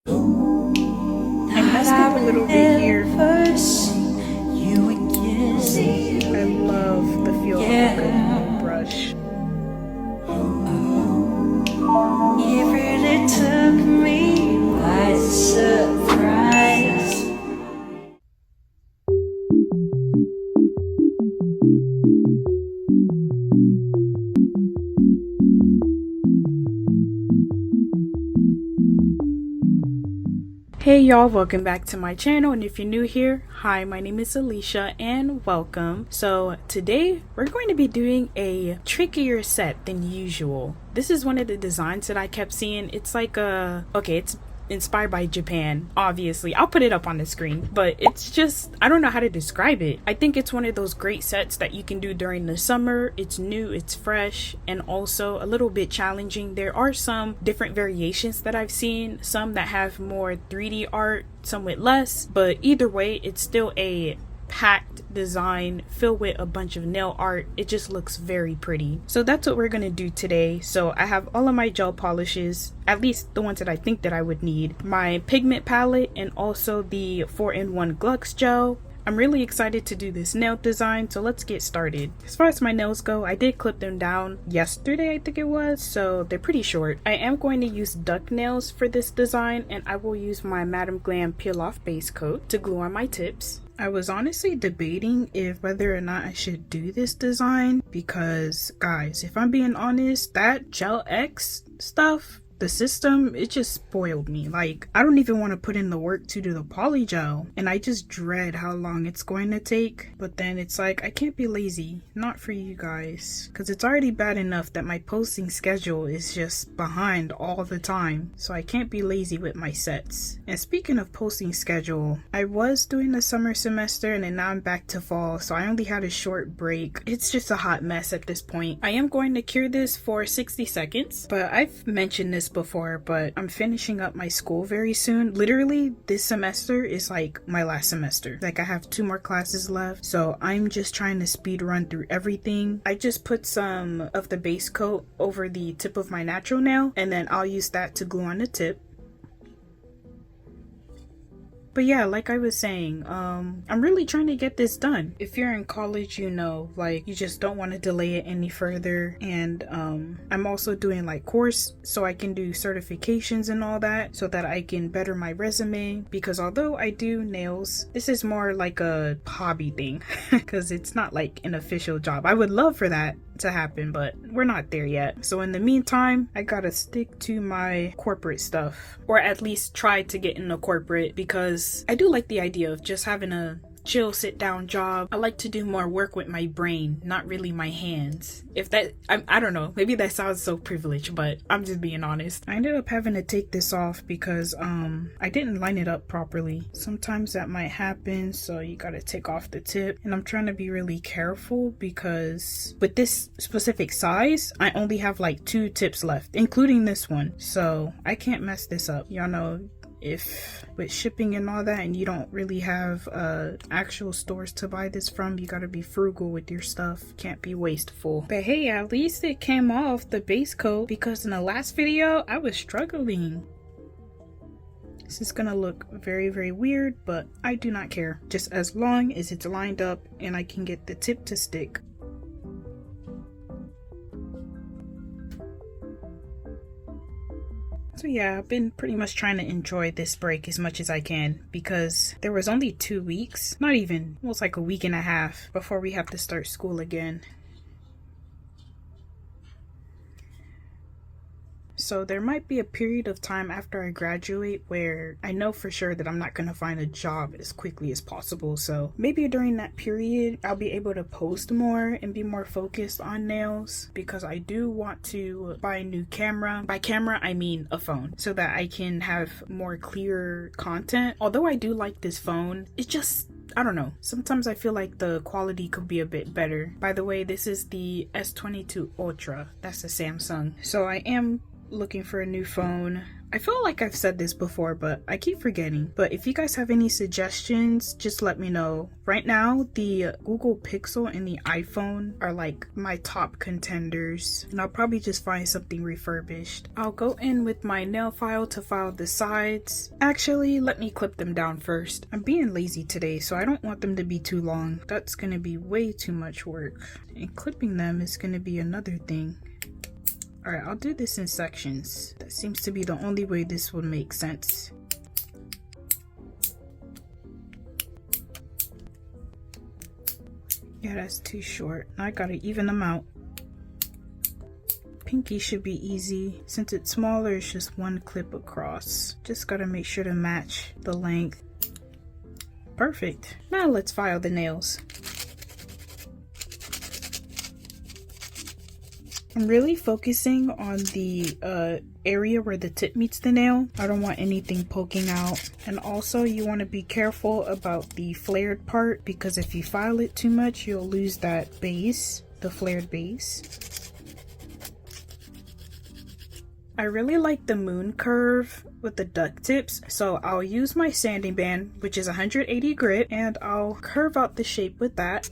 I messed up a little bit here. I love the feel of a good new brush. It really took me by surprise. Hey y'all, welcome back to my channel, and if you're new here, hi, my name is Eleasha and welcome. So today we're going to be doing a trickier set than usual. This is one of the designs that I kept seeing. It's like it's inspired by Japan, obviously. I'll put it up on the screen, but it's just, I don't know how to describe it. I think it's one of those great sets that you can do during the summer. It's new, it's fresh, and also a little bit challenging. There are some different variations that I've seen, some that have more 3D art, some with less, but either way, it's still a packed design filled with a bunch of nail art. It just looks very pretty. So that's what we're gonna do today. So I have all of my gel polishes, at least the ones that I think that I would need, my pigment palette, and also the 4-in-1 glux gel. I'm really excited to do this nail design, so let's get started. As far as my nails go, I did clip them down yesterday, I think it was, so they're pretty short. I am going to use duck nails for this design, and I will use my Madam Glam peel off base coat to glue on my tips. I was honestly debating if whether or not I should do this design because, guys, if I'm being honest, that Gel X stuff, the system, it just spoiled me. Like, I don't even want to put in the work to do the polygel, and I just dread how long it's going to take. But then it's like, I can't be lazy, not for you guys, because it's already bad enough that my posting schedule is just behind all the time, so I can't be lazy with my sets. And speaking of posting schedule, I was doing the summer semester and then now I'm back to fall, so I only had a short break. It's just a hot mess at this point. I am going to cure this for 60 seconds, but I've mentioned this before, but I'm finishing up my school very soon. Literally, this semester is like my last semester. Like, I have 2 more classes left, so I'm just trying to speed run through everything. I just put some of the base coat over the tip of my natural nail, and then I'll use that to glue on the tip. But yeah, like I was saying, I'm really trying to get this done. If you're in college, you know, like, you just don't want to delay it any further. And I'm also doing like course so I can do certifications and all that so that I can better my resume, because although I do nails, this is more like a hobby thing because it's not like an official job. I would love for that to happen, but we're not there yet. So in the meantime, I gotta stick to my corporate stuff, or at least try to get into corporate, because I do like the idea of just having a chill sit down job. I like to do more work with my brain, not really my hands. If that, I don't know, maybe that sounds so privileged, but I'm just being honest. I ended up having to take this off because I didn't line it up properly. Sometimes that might happen, so you gotta take off the tip, and I'm trying to be really careful because with this specific size, I only have like 2 tips left, including this one, so I can't mess this up. Y'all know, if with shipping and all that and you don't really have actual stores to buy this from, you gotta be frugal with your stuff, can't be wasteful. But hey, at least it came off the base coat, because in the last video I was struggling. This is gonna look very, very weird, but I do not care, just as long as it's lined up and I can get the tip to stick. So yeah, I've been pretty much trying to enjoy this break as much as I can, because there was only 2 weeks, not even, almost like a week and a half before we have to start school again. So there might be a period of time after I graduate where I know for sure that I'm not going to find a job as quickly as possible. So maybe during that period, I'll be able to post more and be more focused on nails, because I do want to buy a new camera. By camera, I mean a phone, so that I can have more clear content. Although I do like this phone, it's just, I don't know, sometimes I feel like the quality could be a bit better. By the way, this is the S22 Ultra. That's a Samsung. So I am looking for a new phone. I feel like I've said this before, but I keep forgetting. But if you guys have any suggestions, just let me know. Right now, the Google Pixel and the iPhone are like my top contenders, and I'll probably just find something refurbished. I'll go in with my nail file to file the sides. Actually, let me clip them down first. I'm being lazy today, so I don't want them to be too long. That's gonna be way too much work, and clipping them is gonna be another thing. Alright, I'll do this in sections. That seems to be the only way this would make sense. Yeah, that's too short. Now I gotta even them out. Pinky should be easy. Since it's smaller, it's just one clip across. Just gotta make sure to match the length. Perfect. Now let's file the nails. I'm really focusing on the area where the tip meets the nail. I don't want anything poking out. And also you want to be careful about the flared part, because if you file it too much, you'll lose that base, the flared base. I really like the moon curve with the duck tips, so I'll use my sanding band, which is 180 grit, and I'll curve out the shape with that.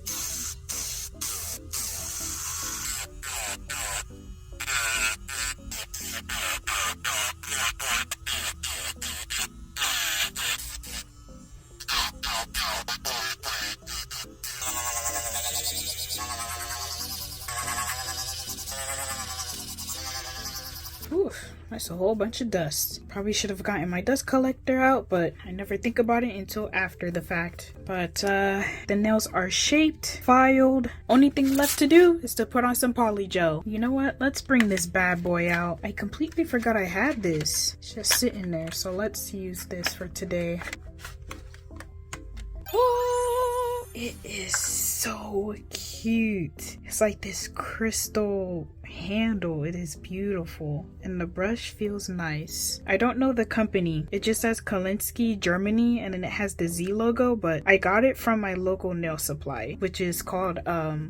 Oof, that's a whole bunch of dust. Probably should have gotten my dust collector out, but I never think about it until after the fact. But the nails are shaped, filed. Only thing left to do is to put on some polygel. You know what? Let's bring this bad boy out. I completely forgot I had this. It's just sitting there, so let's use this for today. Oh, it is so cute. It's like this crystal handle. It is beautiful, and the brush feels nice. I don't know the company. It just says 𝓕𝓲𝓸𝓭𝓮 Germany, and then it has the Z logo, but I got it from my local nail supply, which is called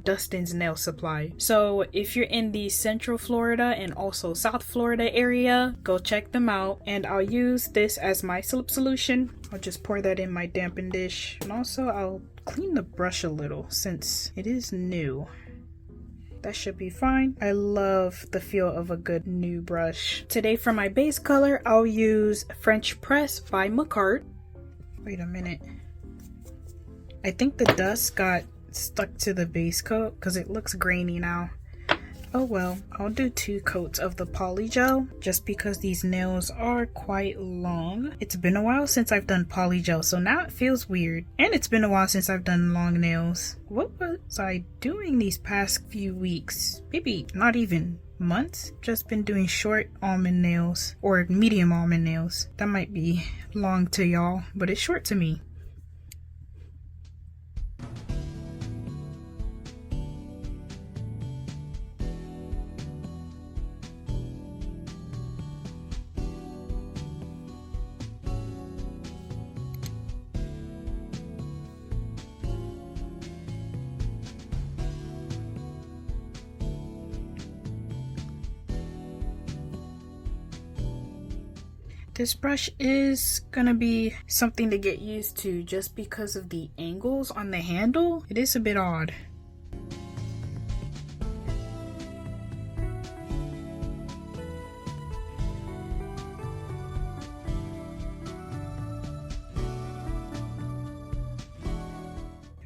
Dustin's Nail Supply. So if you're in the Central Florida and also South Florida area, go check them out. And I'll use this as my slip solution. I'll just pour that in my dampen dish, and also I'll clean the brush a little since it is new. That should be fine. I love the feel of a good new brush. Today for my base color, I'll use French Press by McCart. Wait a minute. I think the dust got stuck to the base coat because it looks grainy now. Oh well, I'll do 2 coats of the polygel just because these nails are quite long. It's been a while since I've done polygel, so now it feels weird. And it's been a while since I've done long nails. What was I doing these past few weeks? Maybe not even months. Just been doing short almond nails or medium almond nails. That might be long to y'all, but it's short to me. This brush is gonna be something to get used to just because of the angles on the handle. It is a bit odd.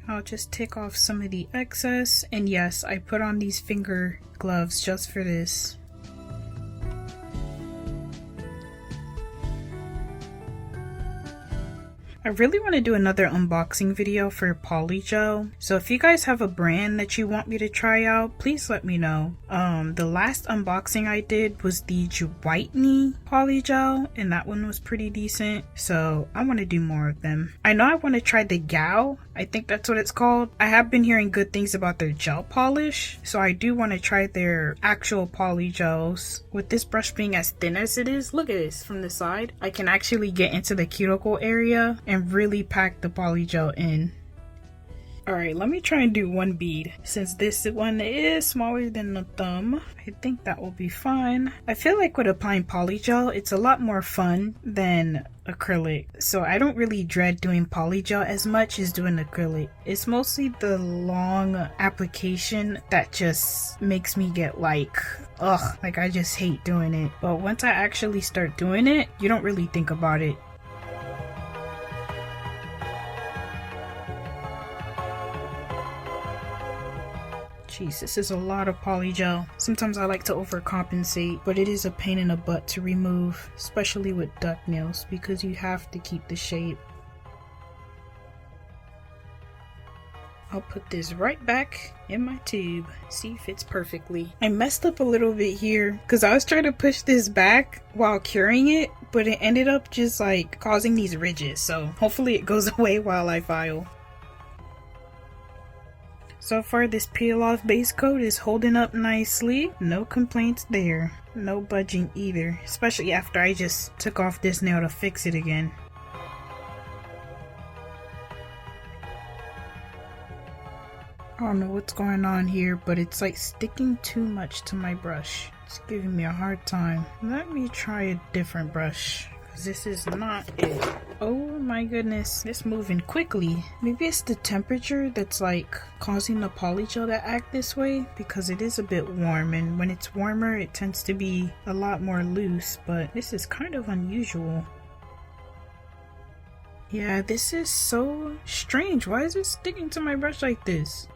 I'll just take off some of the excess, and yes, I put on these finger gloves just for this. I really want to do another unboxing video for polygel, so if you guys have a brand that you want me to try out, please let me know. The last unboxing I did was the 𝓕𝓲𝓷𝓬 polygel, and that one was pretty decent, so I want to do more of them. I know I want to try the 𝓬𝓸𝓭, I think that's what it's called. I have been hearing good things about their gel polish, so I do want to try their actual polygels. With this brush being as thin as it is, look at this from the side, I can actually get into the cuticle area and really pack the polygel in. Alright, let me try and do one bead. Since this one is smaller than the thumb, I think that will be fine. I feel like with applying polygel, it's a lot more fun than acrylic. So I don't really dread doing polygel as much as doing acrylic. It's mostly the long application that just makes me get like, ugh, like I just hate doing it. But once I actually start doing it, you don't really think about it. Jeez, this is a lot of polygel. Sometimes I like to overcompensate, but it is a pain in the butt to remove, especially with duck nails, because you have to keep the shape. I'll put this right back in my tube. See, fits perfectly. I messed up a little bit here because I was trying to push this back while curing it, but it ended up just like causing these ridges. So hopefully it goes away while I file. So far this peel off base coat is holding up nicely. No complaints there. No budging either, especially after I just took off this nail to fix it again. I don't know what's going on here, but it's like sticking too much to my brush. It's giving me a hard time. Let me try a different brush, because this is not it. Oh my goodness, it's moving quickly. Maybe it's the temperature that's like causing the polygel to act this way, because it is a bit warm, and when it's warmer it tends to be a lot more loose, but this is kind of unusual. Yeah, this is so strange. Why is it sticking to my brush like this?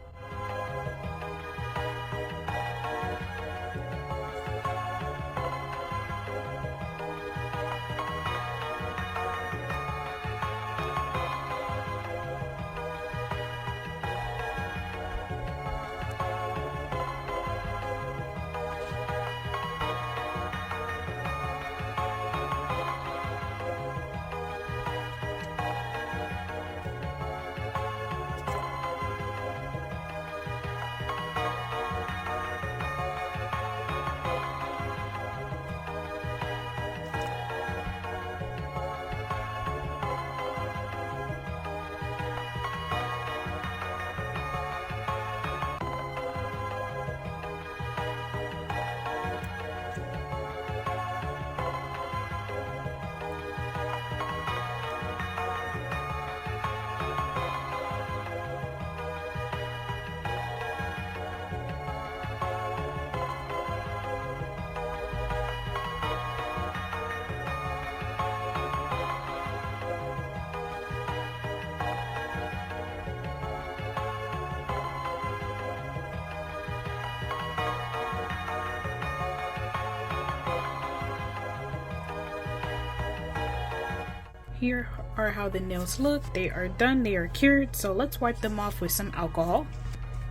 Here are how the nails look. They are done, they are cured, so let's wipe them off with some alcohol.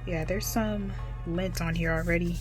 Yeah, there's some lint on here already.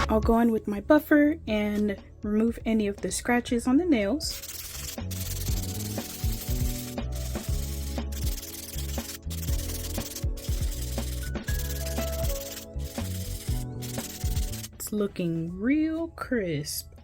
I'll go in with my buffer and remove any of the scratches on the nails. It's looking real crisp.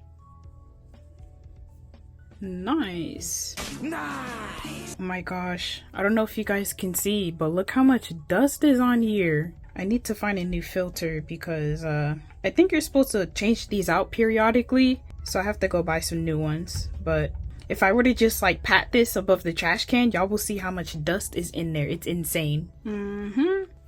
Nice. Nice. Oh my gosh. I don't know if you guys can see, but look how much dust is on here. I need to find a new filter because I think you're supposed to change these out periodically. So I have to go buy some new ones. But if I were to just like pat this above the trash can, y'all will see how much dust is in there. It's insane.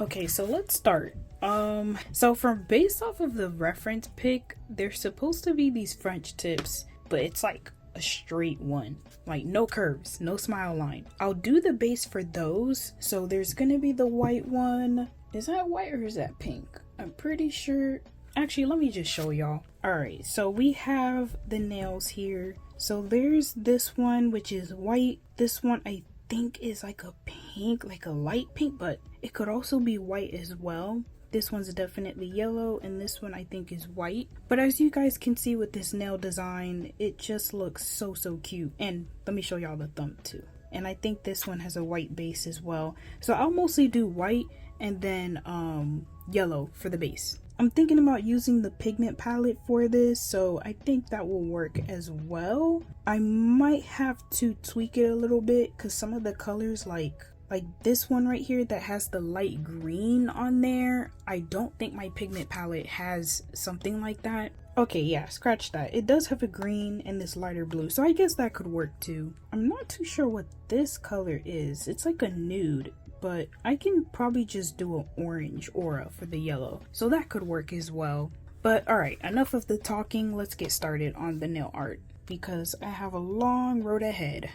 Okay, so let's start. So based off of the reference pic, there's supposed to be these French tips, but it's like a straight one, like no curves, no smile line. I'll do the base for those. So there's gonna be the white one. Is that white or is that pink? I'm pretty sure. Actually, let me just show y'all. All right, so we have the nails here. So there's this one, which is white. This one I think is like a pink, like a light pink, but it could also be white as well. This one's definitely yellow, and this one I think is white. But as you guys can see with this nail design, it just looks so cute. And let me show y'all the thumb too. And I think this one has a white base as well. So I'll mostly do white and then yellow for the base. I'm thinking about using the pigment palette for this, so I think that will work as well. I might have to tweak it a little bit because some of the colors, like this one right here that has the light green on there, I don't think my pigment palette has something like that. Okay, yeah, scratch that. It does have a green and this lighter blue, so I guess that could work too. I'm not too sure what this color is. It's like a nude, but I can probably just do an orange aura for the yellow, so that could work as well. But all right, enough of the talking. Let's get started on the nail art because I have a long road ahead.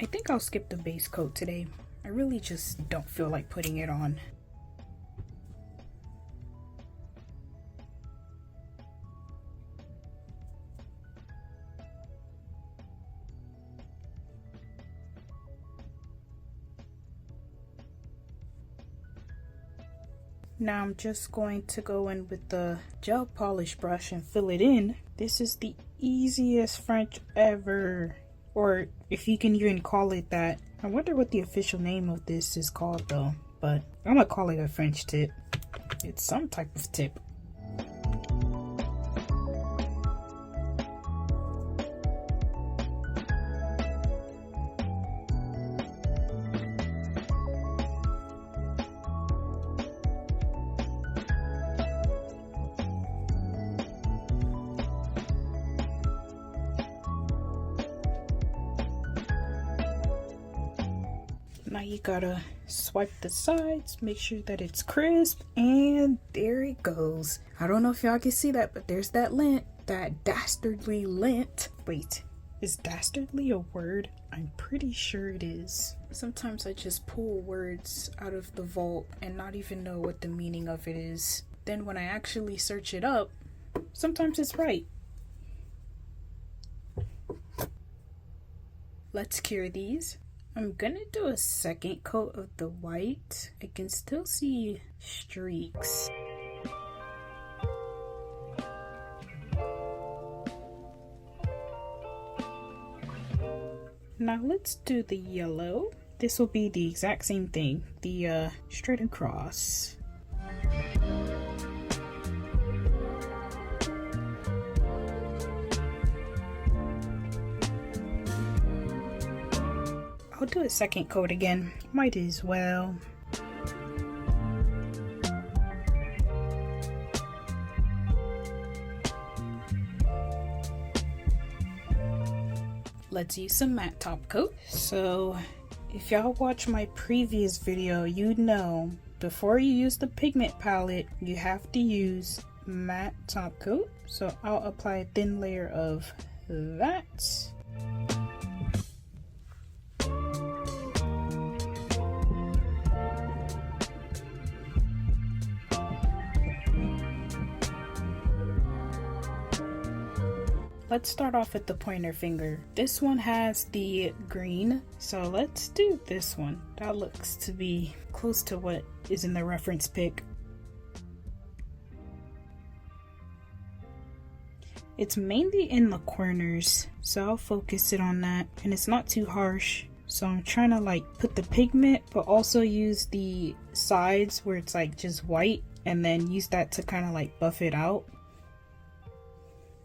I think I'll skip the base coat today. I really just don't feel like putting it on. Now I'm just going to go in with the gel polish brush and fill it in. This is the easiest French ever. Or if you can even call it that. I wonder what the official name of this is called though. But I'm gonna call it a French tip. It's some type of tip. Now you gotta swipe the sides, make sure that it's crisp, and there it goes. I don't know if y'all can see that, but there's that lint, that dastardly lint. Wait, is dastardly a word? I'm pretty sure it is. Sometimes I just pull words out of the vault and not even know what the meaning of it is. Then when I actually search it up, sometimes it's right. Let's cure these. I'm gonna do a second coat of the white. I can still see streaks. Now let's do the yellow. This will be the exact same thing, the straight across. I'll do a second coat again, might as well. Let's use some matte top coat. So if y'all watch my previous video, you know before you use the pigment palette, you have to use matte top coat. So I'll apply a thin layer of that. Let's start off with the pointer finger. This one has the green, so let's do this one. That looks to be close to what is in the reference pic. It's mainly in the corners, so I'll focus it on that, and it's not too harsh, So I'm trying to like put the pigment, but also use the sides where it's like just white, and then use that to kind of like buff it out.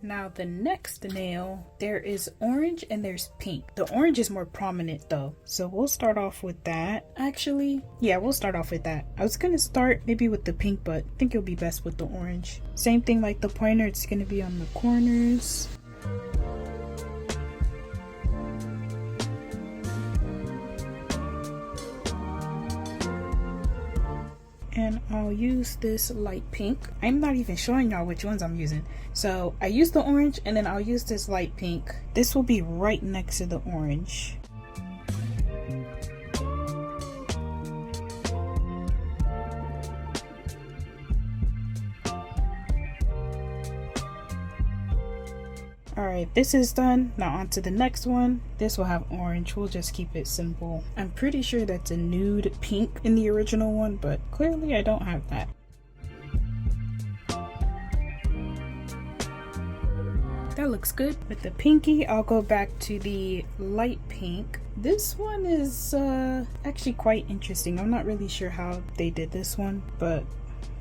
Now the next nail, there is orange and there's pink. The orange is more prominent though, so we'll start off with that. Actually, yeah, we'll start off with that. I was gonna start maybe with the pink, but I think it'll be best with the orange. Same thing like the pointer, it's gonna be on the corners. And I'll use this light pink. I'm not even showing y'all which ones I'm using. So I use the orange and then I'll use this light pink. This will be right next to the orange. Alright, this is done. Now on to the next one. This will have orange. We'll just keep it simple. I'm pretty sure that's a nude pink in the original one, but clearly I don't have that. That looks good. With the pinky, I'll go back to the light pink. This one is actually quite interesting. I'm not really sure how they did this one, but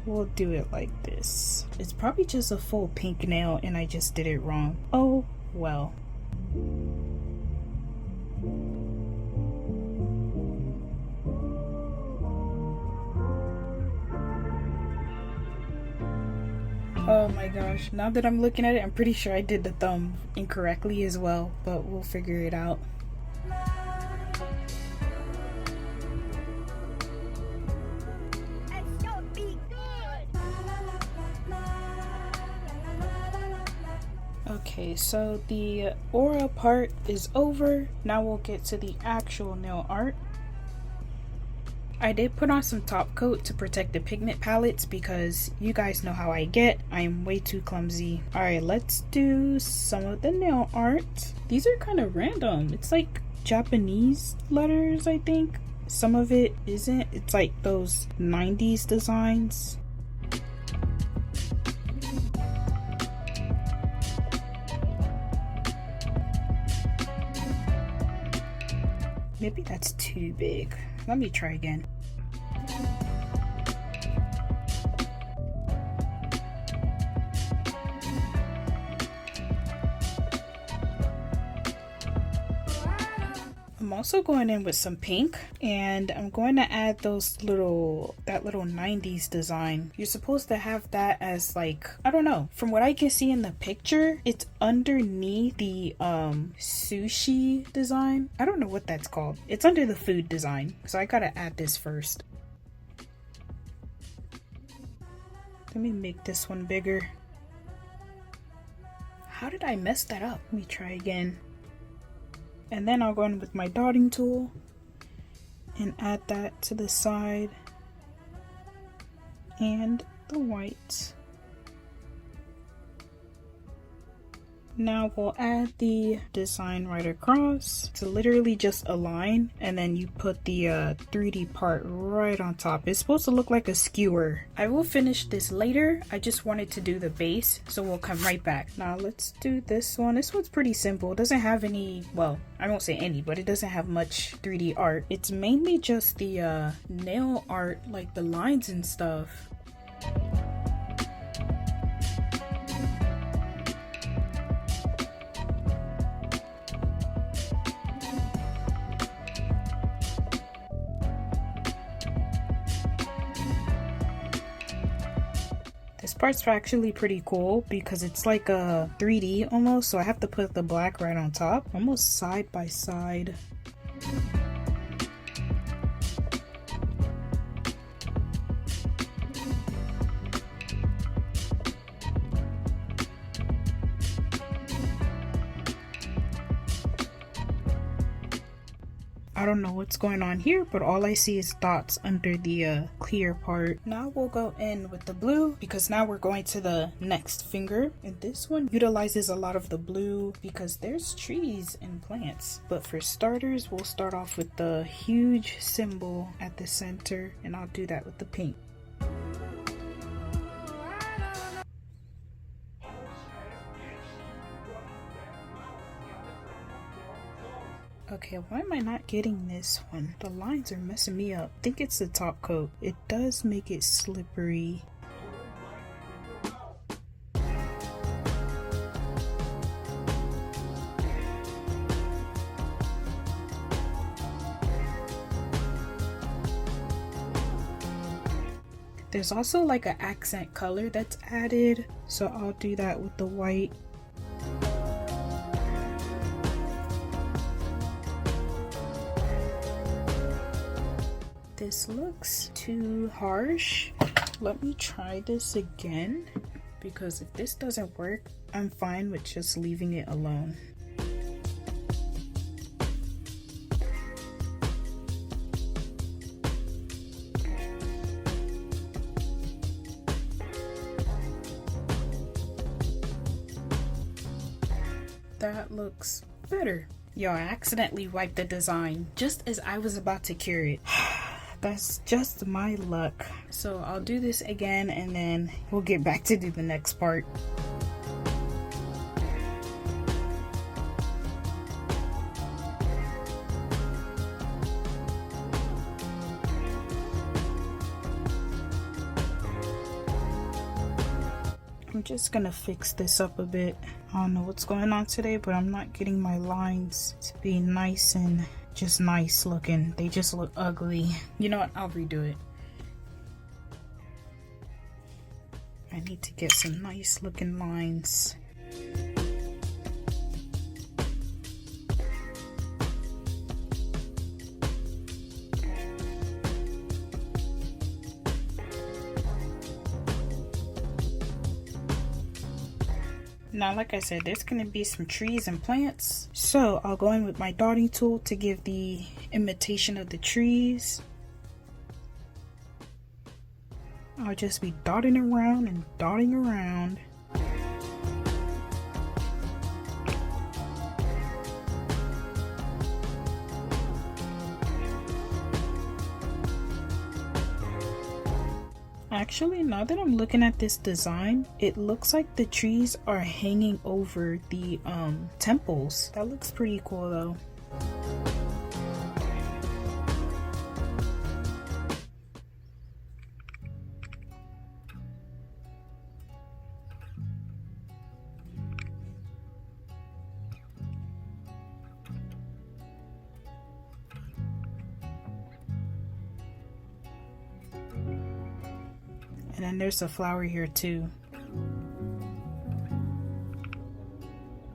we'll do it like this. It's probably just a full pink nail and I just did it wrong. Oh well. Oh my gosh, now that I'm looking at it, I'm pretty sure I did the thumb incorrectly as well, but we'll figure it out. Okay, so the aura part is over. Now we'll get to the actual nail art. I did put on some top coat to protect the pigment palettes because you guys know how I get. I am way too clumsy. Alright, let's do some of the nail art. These are kind of random. It's like Japanese letters, I think. Some of it isn't. It's like those 90s designs. Maybe that's too big. Let me try again. I'm also going in with some pink, and I'm going to add that little 90s design. You're supposed to have that as like, I don't know, from what I can see in the picture, it's underneath the sushi design. I don't know what that's called. It's under the food design, so I gotta add this first. Let me make this one bigger. How did I mess that up? Let me try again. And then I'll go in with my dotting tool and add that to the side and the white. Now we'll add the design right across. It's literally just a line, and then you put the 3D part right on top. It's supposed to look like a skewer. I will finish this later. I just wanted to do the base, so we'll come right back. Now let's do this one. This one's pretty simple. It doesn't have any, well, I won't say any, but it doesn't have much 3D art. It's mainly just the nail art, like the lines and stuff. This part's actually pretty cool because it's like a 3D almost, so I have to put the black right on top, almost side by side. I don't know what's going on here, but all I see is dots under the clear part. Now we'll go in with the blue because now we're going to the next finger. And this one utilizes a lot of the blue because there's trees and plants. But for starters, we'll start off with the huge symbol at the center, and I'll do that with the pink. Okay, why am I not getting this one? The lines are messing me up. I think it's the top coat. It does make it slippery. There's also like an accent color that's added, so I'll do that with the white. This looks too harsh. Let me try this again, because if this doesn't work, I'm fine with just leaving it alone. That looks better. Yo, I accidentally wiped the design just as I was about to cure it. That's just my luck. So I'll do this again and then we'll get back to do the next part. I'm just gonna fix this up a bit. I don't know what's going on today, but I'm not getting my lines to be nice and just nice looking. They just look ugly. You know what? I'll redo it. I need to get some nice looking lines. Now, like I said, there's going to be some trees and plants. So I'll go in with my dotting tool to give the imitation of the trees. I'll just be dotting around and dotting around. Actually, now that I'm looking at this design, it looks like the trees are hanging over the temples. That looks pretty cool though. And then there's a flower here too.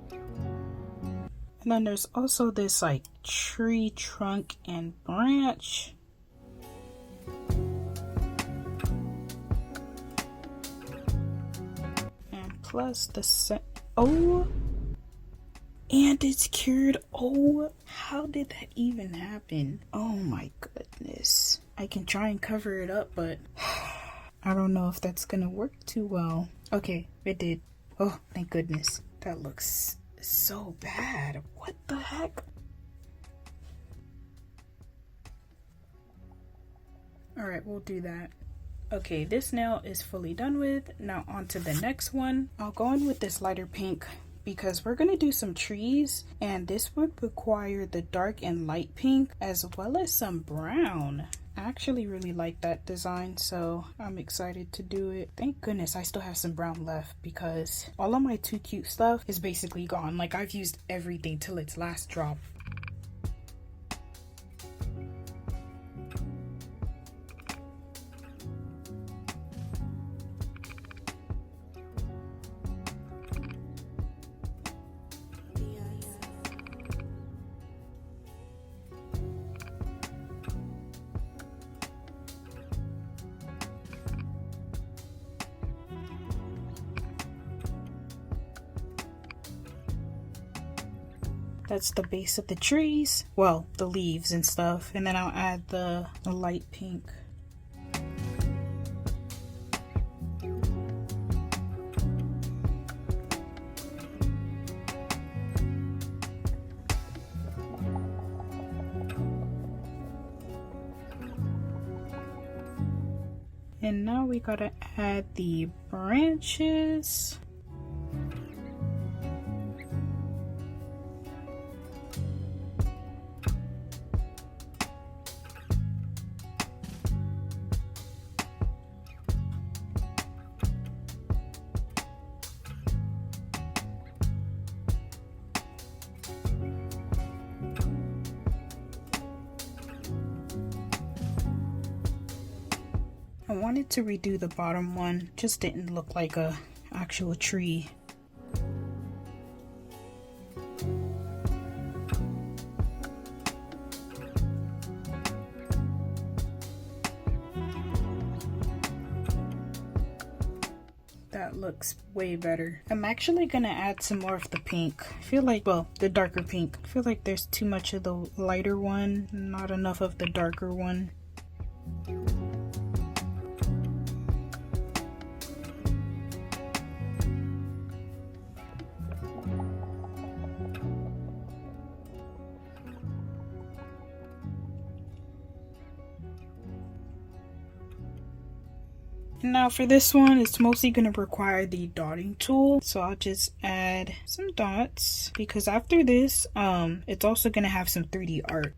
And then there's also this like tree trunk and branch. And plus the set. Oh! And it's cured. Oh, how did that even happen? Oh my goodness. I can try and cover it up, but I don't know if that's gonna work too well. Okay, it did. Oh, thank goodness. That looks so bad. What the heck? Alright, we'll do that. Okay, this nail is fully done with. Now on to the next one. I'll go in with this lighter pink because we're gonna do some trees, and this would require the dark and light pink as well as some brown. I actually really like that design, so I'm excited to do it. Thank goodness I still have some brown left because all of my Too Cute stuff is basically gone. Like, I've used everything till its last drop. That's the base of the trees, well, the leaves and stuff, and then I'll add the light pink. And now we gotta add the branches. I wanted to redo the bottom one, just didn't look like a actual tree. That looks way better. I'm actually gonna add some more of the pink. I feel like, well, the darker pink. I feel like there's too much of the lighter one, not enough of the darker one. Now for this one, it's mostly going to require the dotting tool. So I'll just add some dots because after this, it's also going to have some 3D art.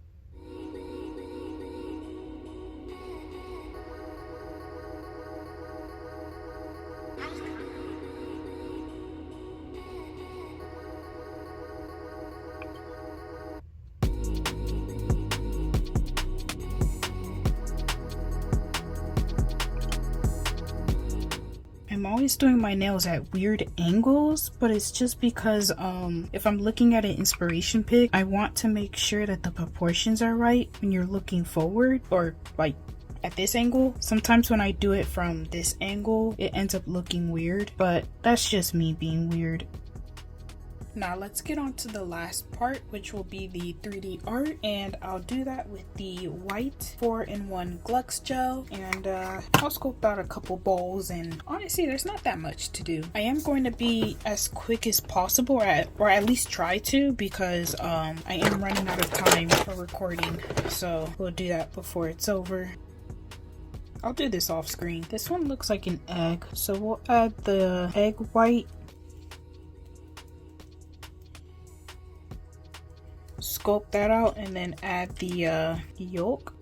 I'm always doing my nails at weird angles, but it's just because if I'm looking at an inspiration pic, I want to make sure that the proportions are right when you're looking forward, or like at this angle. Sometimes when I do it from this angle, it ends up looking weird, but that's just me being weird. Now let's get on to the last part, which will be the 3D art, and I'll do that with the white 4-in-1 glux gel, and I'll sculpt out a couple balls, and honestly there's not that much to do. I am going to be as quick as possible, or at least try to, because I am running out of time for recording, so we'll do that before it's over. I'll do this off screen. This one looks like an egg, so we'll add the egg white, sculpt that out, and then add the yolk.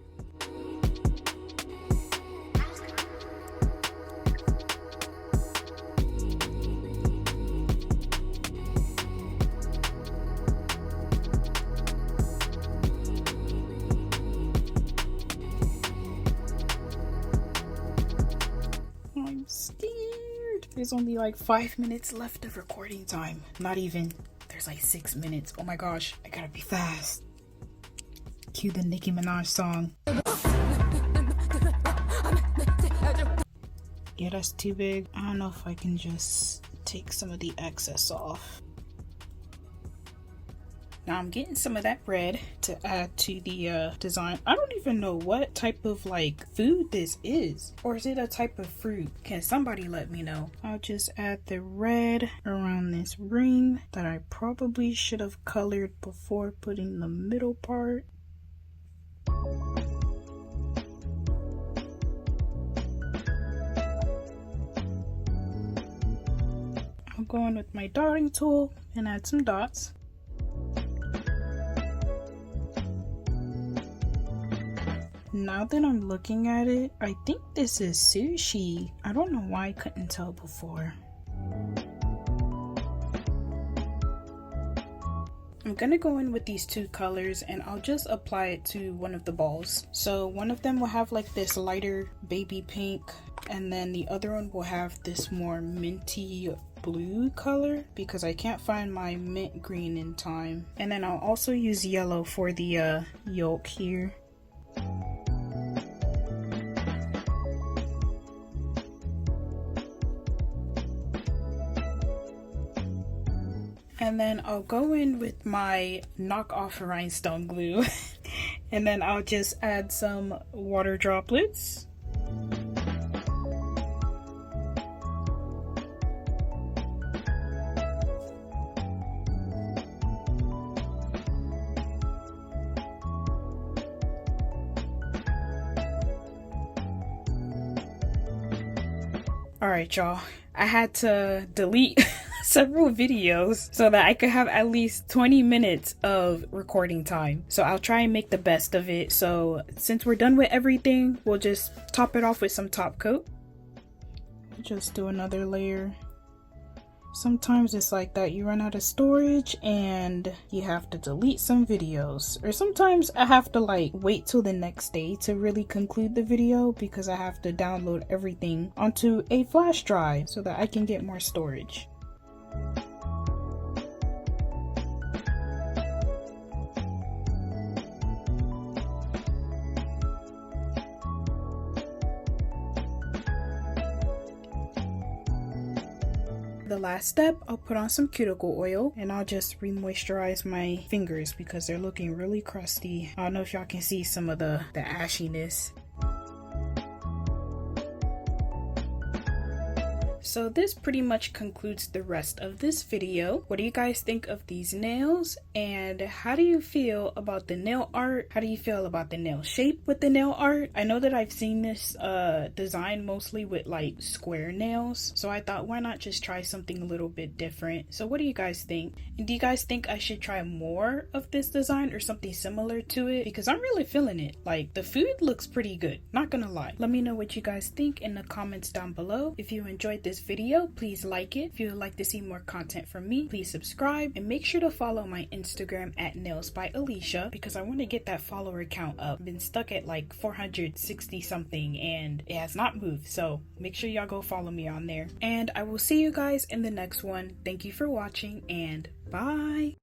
I'm scared. There's only like 5 minutes left of recording time. Not even. There's like 6 minutes. Oh my gosh, I gotta be fast. Cue the Nicki Minaj song. Yeah, that's too big. I don't know if I can just take some of the excess off. Now I'm getting some of that red to add to the design. I don't even know what type of like food this is, or is it a type of fruit? Can somebody let me know? I'll just add the red around this ring that I probably should have colored before putting the middle part. I'll go in with my dotting tool and add some dots. Now that I'm looking at it, I think this is sushi. I don't know why I couldn't tell before. I'm gonna go in with these two colors and I'll just apply it to one of the balls. So one of them will have like this lighter baby pink, and then the other one will have this more minty blue color because I can't find my mint green in time. And then I'll also use yellow for the yolk here. And then I'll go in with my knockoff rhinestone glue and then I'll just add some water droplets. Alright y'all, I had to delete several videos so that I could have at least 20 minutes of recording time. So I'll try and make the best of it. So since we're done with everything, we'll just top it off with some top coat. Just do another layer Sometimes it's like that, you run out of storage and you have to delete some videos, or sometimes I have to like wait till the next day to really conclude the video because I have to download everything onto a flash drive so that I can get more storage. The last step, I'll put on some cuticle oil and I'll just re-moisturize my fingers because they're looking really crusty. I don't know if y'all can see some of the ashiness. So this pretty much concludes the rest of this video. What do you guys think of these nails? And how do you feel about the nail art? How do you feel about the nail shape with the nail art? I know that I've seen this design mostly with like square nails. So I thought, why not just try something a little bit different? So what do you guys think? And do you guys think I should try more of this design or something similar to it? Because I'm really feeling it. Like the food looks pretty good, not gonna lie. Let me know what you guys think in the comments down below. If you enjoyed this video, please like it. If you would like to see more content from me, please subscribe and make sure to follow my Instagram at Nails by Eleasha because I want to get that follower count up. I've been stuck at like 460 something and it has not moved, so make sure y'all go follow me on there. And I will see you guys in the next one. Thank you for watching and bye.